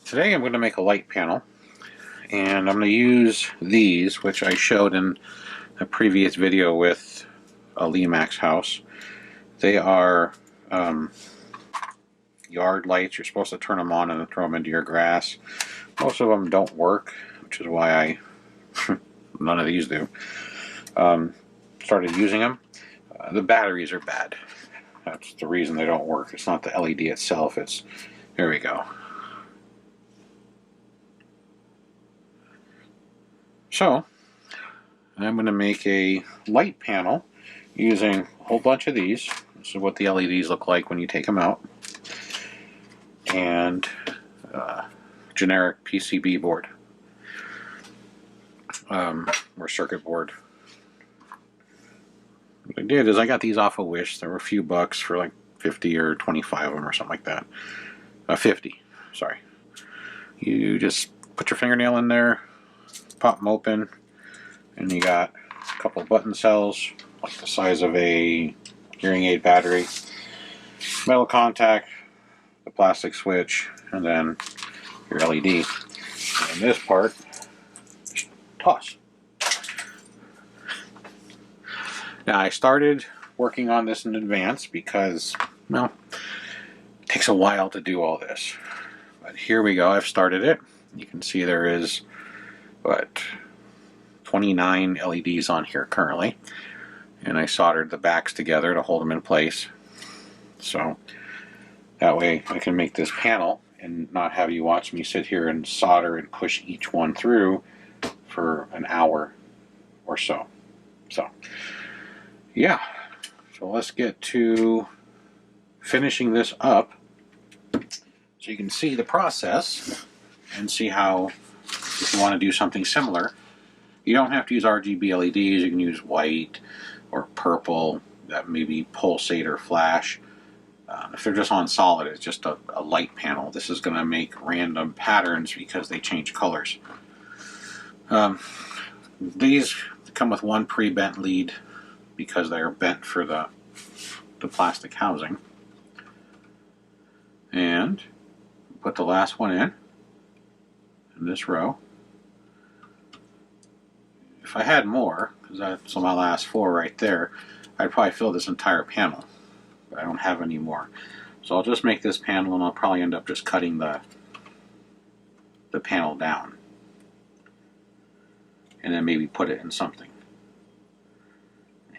Today I'm going to make a light panel, and I'm going to use these, which I showed in a previous video with a Lemax house. They are yard lights. You're supposed to turn them on and throw them into your grass. Most of them don't work, which is why none of these do. Started using them. The batteries are bad. That's the reason they don't work. It's not the LED itself. There we go. So, I'm going to make a light panel using a whole bunch of these. This is what the LEDs look like when you take them out. And generic PCB board. Or circuit board. What I did is I got these off of Wish. There were a few bucks for like 50 or 25 of them or something like that. 50, sorry. You just put your fingernail in there, pop them open, and you got a couple button cells like the size of a hearing aid battery, metal contact, the plastic switch, and then your LED. And this part, just toss. Now I started working on this in advance because, well, it takes a while to do all this. But here we go, I've started it. You can see there is, 29 LEDs on here currently, and I soldered the backs together to hold them in place, so that way I can make this panel and not have you watch me sit here and solder and push each one through for an hour or so. So yeah, so let's get to finishing this up so you can see the process and see how, if you want to do something similar, you don't have to use RGB LEDs. You can use white or purple that maybe pulsate or flash. If they're just on solid, it's just a light panel. This is going to make random patterns because they change colors. These come with one pre-bent lead because they are bent for the plastic housing. And put the last one in this row. If I had more, because that's my last 4 right there, I'd probably fill this entire panel. But I don't have any more. So I'll just make this panel, and I'll probably end up just cutting the panel down. And then maybe put it in something.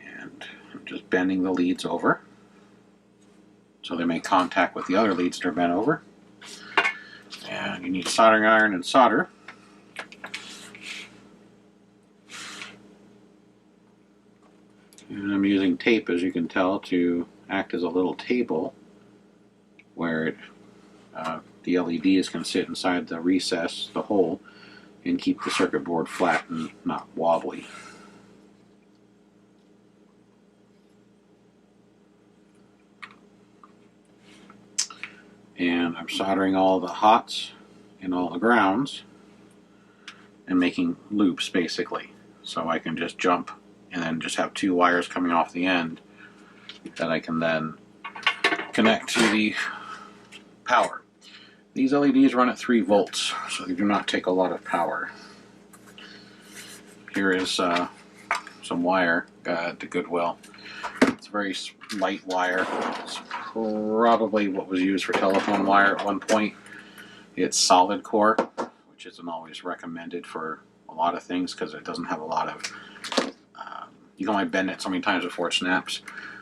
And I'm just bending the leads over so they make contact with the other leads that are bent over. And you need a soldering iron and solder. And I'm using tape, as you can tell, to act as a little table where the LEDs can sit inside the recess, the hole, and keep the circuit board flat and not wobbly. And I'm soldering all the hots and all the grounds and making loops basically, so I can just jump and then just have 2 wires coming off the end that I can then connect to the power. These LEDs run at 3 volts, so they do not take a lot of power. Here is some wire, got at the Goodwill. It's a very light wire. It's probably what was used for telephone wire at one point. It's solid core, which isn't always recommended for a lot of things because it doesn't have a lot of you can only bend it so many times before it snaps.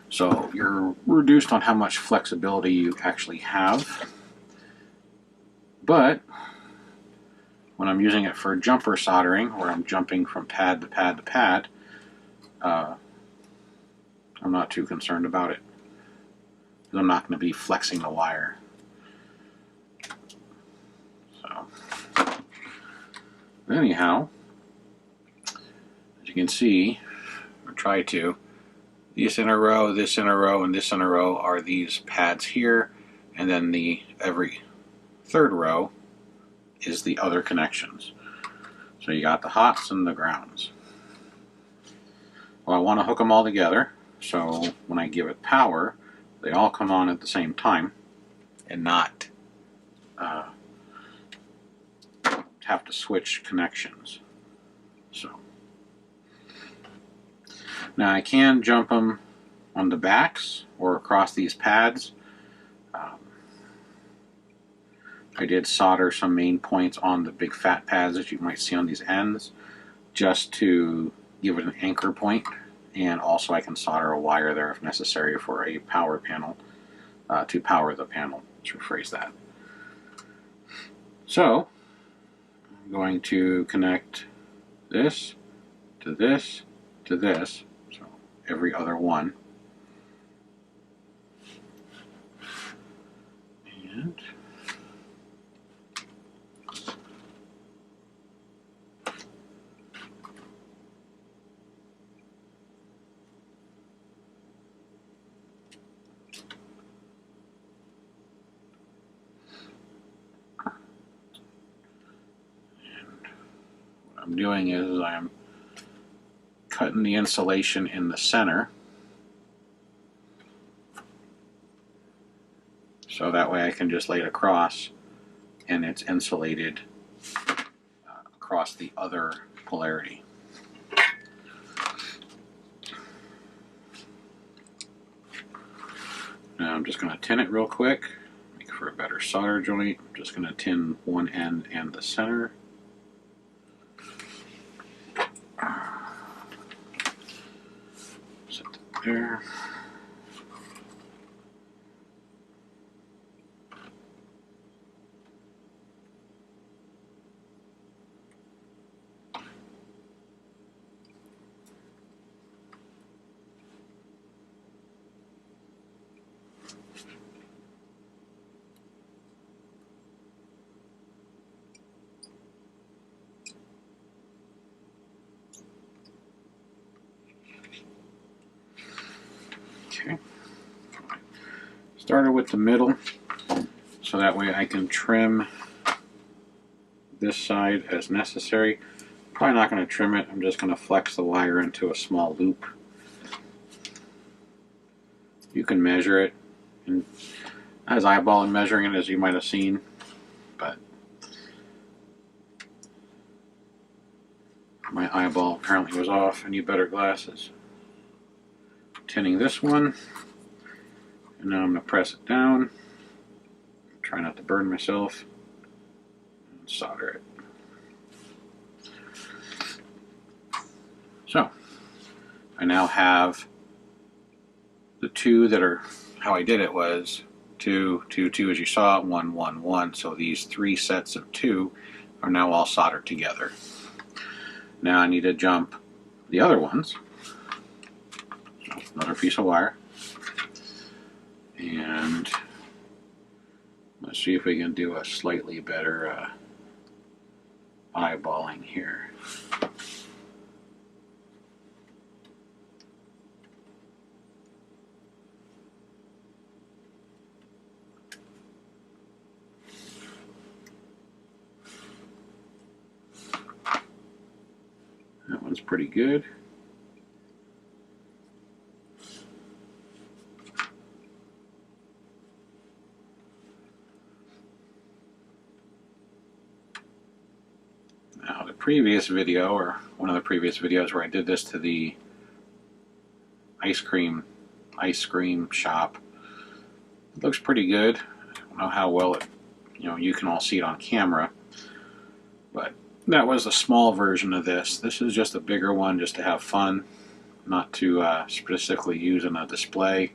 So you're reduced on how much flexibility you actually have. But when I'm using it for jumper soldering, where I'm jumping from pad to pad to pad, I'm not too concerned about it. I'm not going to be flexing the wire. So, anyhow, as you can see, or try to, this in a row, this in a row, and this in a row are these pads here, and then every 3rd row is the other connections. So you got the hots and the grounds. Well, I want to hook them all together, so when I give it power, they all come on at the same time and not have to switch connections. So now I can jump them on the backs or across these pads. I did solder some main points on the big fat pads that you might see on these ends, just to give it an anchor point, and also I can solder a wire there if necessary for a power panel, to power the panel. Let's rephrase that. So I'm going to connect this to this to this, so every other one. And what I'm doing is I'm cutting the insulation in the center, so that way I can just lay it across and it's insulated across the other polarity. Now I'm just going to tin it real quick, make for a better solder joint. I'm just going to tin one end and the center. Set that there. Okay. Started with the middle, so that way I can trim this side as necessary. Probably not going to trim it, I'm just going to flex the wire into a small loop. You can measure it, and as eyeballing measuring it, as you might have seen, but my eyeball apparently was off. I need better glasses. Tinning this one, and now I'm going to press it down. Try not to burn myself, and solder it. So I now have the two that are, how I did it was 2, 2, 2 as you saw, 1, 1, 1. So these 3 sets of 2 are now all soldered together. Now I need to jump the other ones. So another piece of wire. And let's see if we can do a slightly better eyeballing here. That one's pretty good. Now the previous video, or one of the previous videos where I did this to the ice cream shop, it looks pretty good. I don't know how well it, you can all see it on camera, but that was a small version of this. This is just a bigger one, just to have fun, not to specifically use in a display.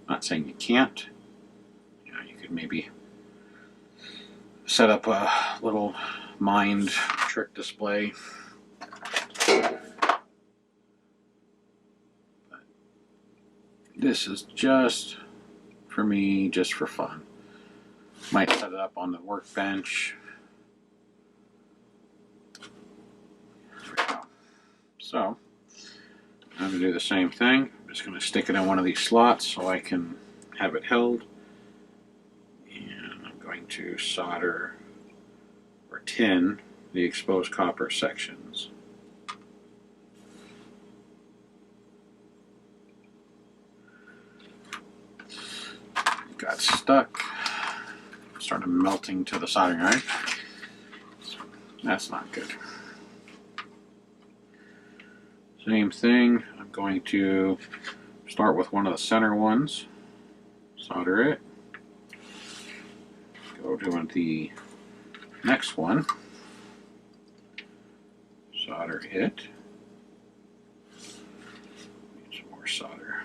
I'm not saying you can't. You could maybe set up a little mind trick display. But this is just for me, just for fun. Might set it up on the workbench. There we go. So I'm going to do the same thing. I'm just going to stick it in one of these slots so I can have it held. And I'm going to solder or tin the exposed copper sections. Got stuck. Started melting to the soldering iron. So That's not good. Same thing, I'm going to start with one of the center ones, solder it, go to the next one, solder it, need some more solder.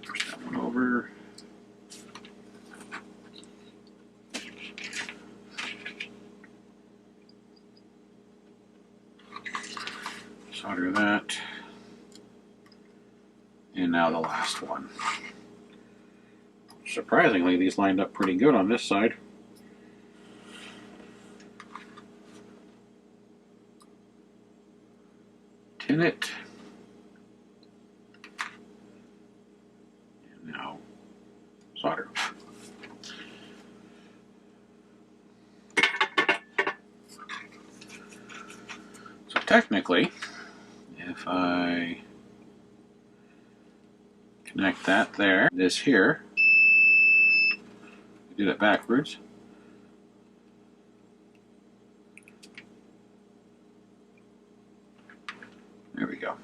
Push that one over. Solder that. And now the last one. Surprisingly, these lined up pretty good on this side. Tin it. And now solder. So technically, if I connect that there, this here, do that backwards. There we go.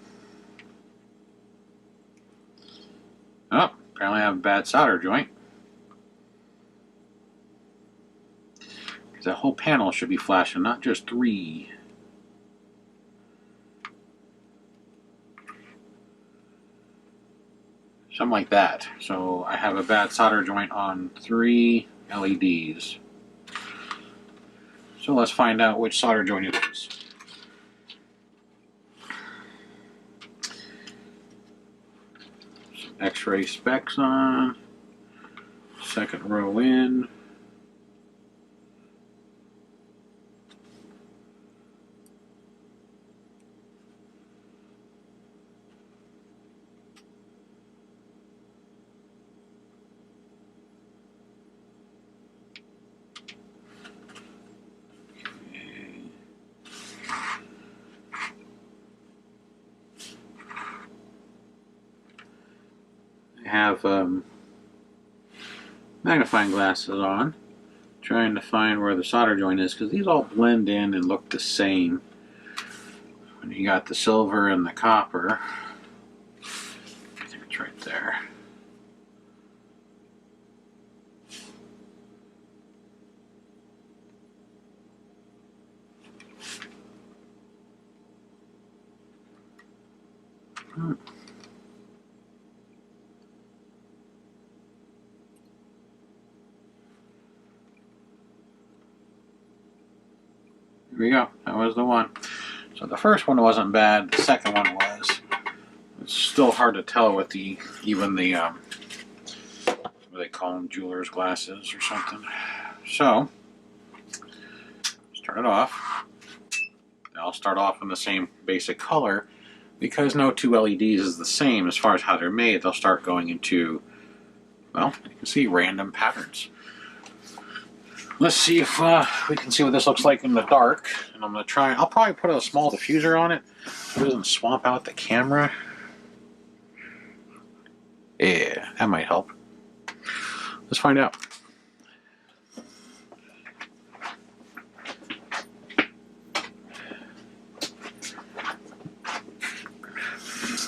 Oh, apparently I have a bad solder joint. Because that whole panel should be flashing, not just 3. Something like that. So I have a bad solder joint on 3 LEDs. So let's find out which solder joint it is. Some X-ray specs on. Second row in. Have magnifying glasses on, trying to find where the solder joint is, because these all blend in and look the same. When you got the silver and the copper, I think it's right there. Here we go. That was the one. So the first one wasn't bad. The second one was. It's still hard to tell with the what do they call them, jeweler's glasses or something. So let's turn it off. I'll start off in the same basic color because no 2 LEDs is the same as far as how they're made. They'll start going into, well, you can see random patterns. Let's see if we can see what this looks like in the dark. And I'm going to try, I'll probably put a small diffuser on it so it doesn't swamp out the camera. Yeah, that might help. Let's find out.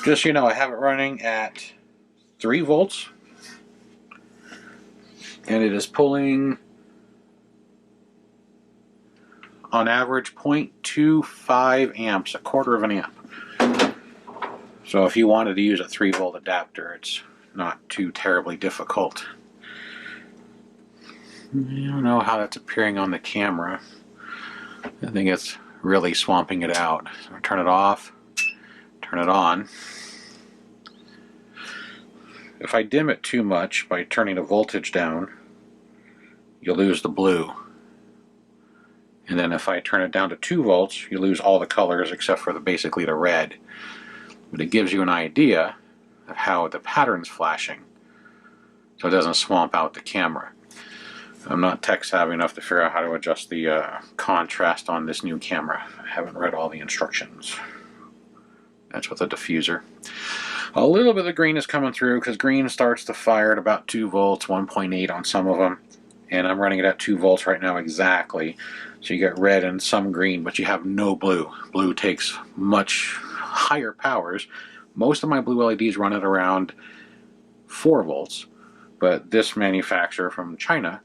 Just so you know, I have it running at 3 volts. And it is pulling on average 0.25 amps, a quarter of an amp. So if you wanted to use a 3 volt adapter, it's not too terribly difficult. I don't know how that's appearing on the camera. I think it's really swamping it out. So I'll turn it off, turn it on. If I dim it too much by turning the voltage down, you'll lose the blue. And then if I turn it down to 2 volts, you lose all the colors except for basically the red. But it gives you an idea of how the pattern's flashing, so it doesn't swamp out the camera. I'm not tech savvy enough to figure out how to adjust the contrast on this new camera. I haven't read all the instructions. That's with a diffuser. A little bit of green is coming through because green starts to fire at about 2 volts, 1.8 on some of them. And I'm running it at 2 volts right now exactly. So you get red and some green, but you have no blue. Blue takes much higher powers. Most of my blue LEDs run at around 4 volts, but this manufacturer from China,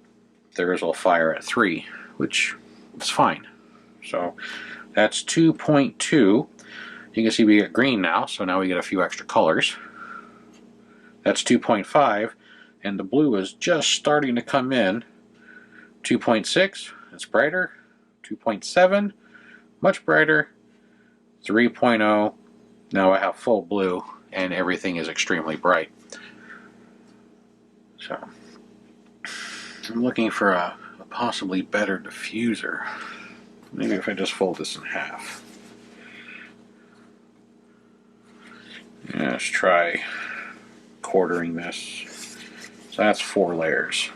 theirs will fire at 3, which is fine. So that's 2.2. You can see we get green now, so now we get a few extra colors. That's 2.5, and the blue is just starting to come in. 2.6, it's brighter. 2.7, much brighter. 3.0, now I have full blue, and everything is extremely bright. So, I'm looking for a possibly better diffuser. Maybe if I just fold this in half. Yeah, let's try quartering this. So that's 4 layers.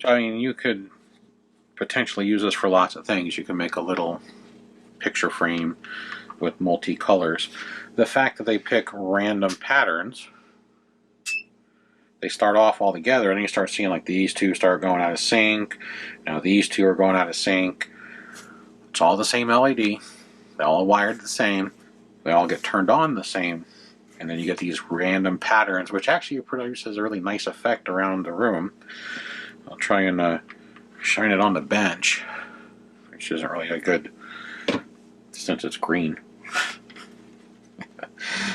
So, I mean, you could potentially use this for lots of things. You can make a little picture frame with multi-colors. The fact that they pick random patterns, they start off all together, and then you start seeing like these two start going out of sync. Now these two are going out of sync. It's all the same LED. They all wired the same. They all get turned on the same. And then you get these random patterns, which actually produces a really nice effect around the room. I'll try and shine it on the bench, which isn't really a good, since it's green.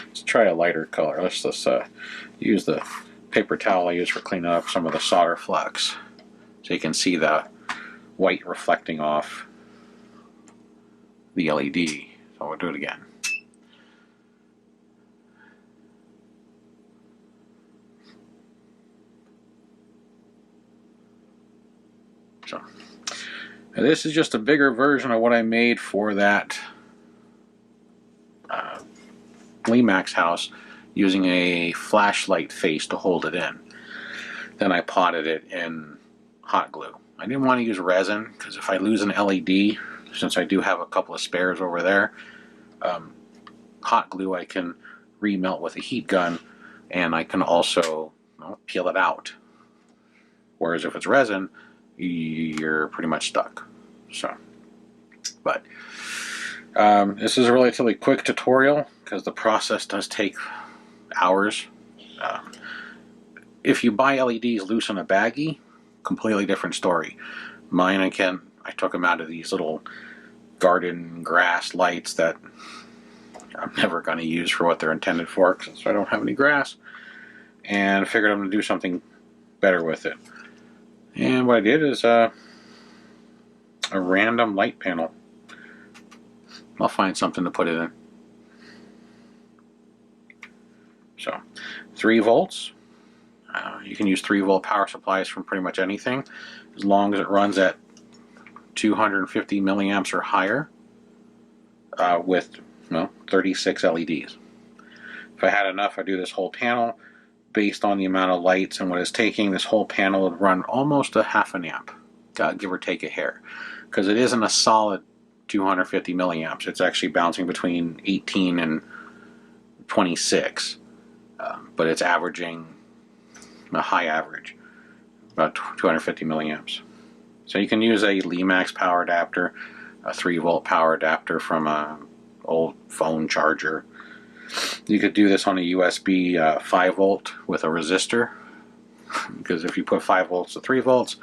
Let's try a lighter color. Let's just use the paper towel I use for cleaning up some of the solder flux, so you can see the white reflecting off the LED. So we'll do it again. So now this is just a bigger version of what I made for that Lemax house, using a flashlight face to hold it in. Then I potted it in hot glue. I didn't want to use resin because if I lose an LED, since I do have a couple of spares over there, hot glue I can remelt with a heat gun, and I can also peel it out. Whereas if it's resin, you're pretty much stuck. So, but this is a relatively quick tutorial because the process does take hours. If you buy LEDs loose in a baggie, completely different story. Mine, I took them out of these little garden grass lights that I'm never going to use for what they're intended for, since I don't have any grass, and figured I'm going to do something better with it. And what I did is a random light panel. I'll find something to put it in. So 3 volts. You can use 3-volt power supplies from pretty much anything, as long as it runs at 250 milliamps or higher, with 36 LEDs. If I had enough, I'd do this whole panel. Based on the amount of lights and what it's taking, this whole panel would run almost a half an amp, give or take a hair, because it isn't a solid 250 milliamps. It's actually bouncing between 18 and 26, but it's averaging a high average, about 250 milliamps. So you can use a Lemax power adapter, a 3-volt power adapter from an old phone charger. You could do this on a USB 5-volt with a resistor, because if you put 5 volts to 3 volts,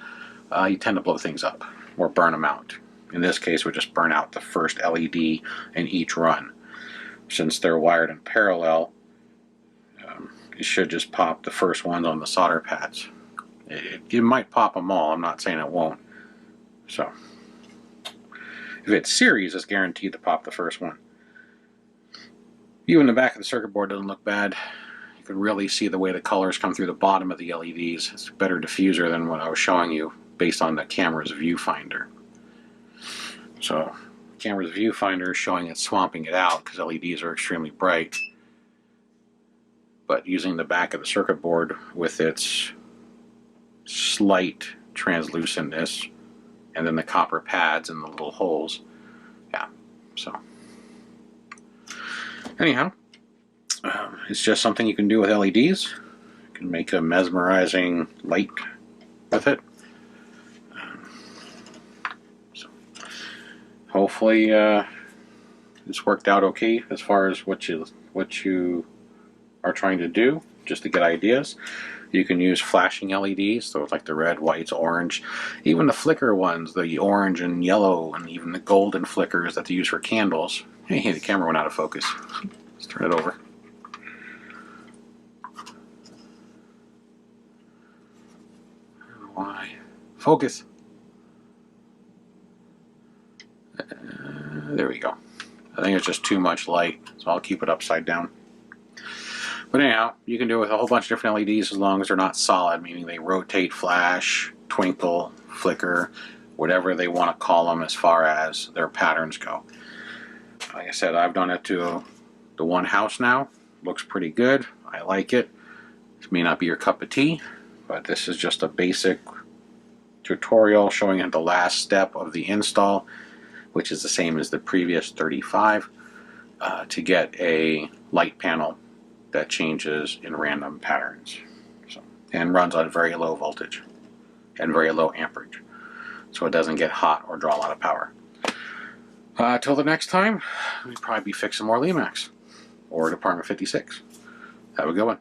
you tend to blow things up or burn them out. In this case, we just burn out the first LED in each run. Since they're wired in parallel, it should just pop the first ones on the solder pads. It might pop them all, I'm not saying it won't. So, if it's series, it's guaranteed to pop the first one. Even the back of the circuit board doesn't look bad. You can really see the way the colors come through the bottom of the LEDs. It's a better diffuser than what I was showing you based on the camera's viewfinder. So, the camera's viewfinder is showing it swamping it out because LEDs are extremely bright. But using the back of the circuit board with its slight translucentness, and then the copper pads and the little holes, yeah, so Anyhow, it's just something you can do with LEDs. You can make a mesmerizing light with it. So hopefully it's worked out okay as far as what you are trying to do, just to get ideas. You can use flashing LEDs, so it's like the red, whites, orange, even the flicker ones, the orange and yellow, and even the golden flickers that they use for candles. Hey, the camera went out of focus. Let's turn it over. I don't know why. Focus. There we go. I think it's just too much light, so I'll keep it upside down. But anyhow, you can do it with a whole bunch of different LEDs as long as they're not solid, meaning they rotate, flash, twinkle, flicker, whatever they want to call them as far as their patterns go. Like I said, I've done it to the one house now. Looks pretty good. I like it. This may not be your cup of tea, but this is just a basic tutorial showing the last step of the install, which is the same as the previous 35, to get a light panel that changes in random patterns, and runs on very low voltage and very low amperage, so it doesn't get hot or draw a lot of power. Till the next time, we'll probably be fixing more Lemax or Department 56. Have a good one.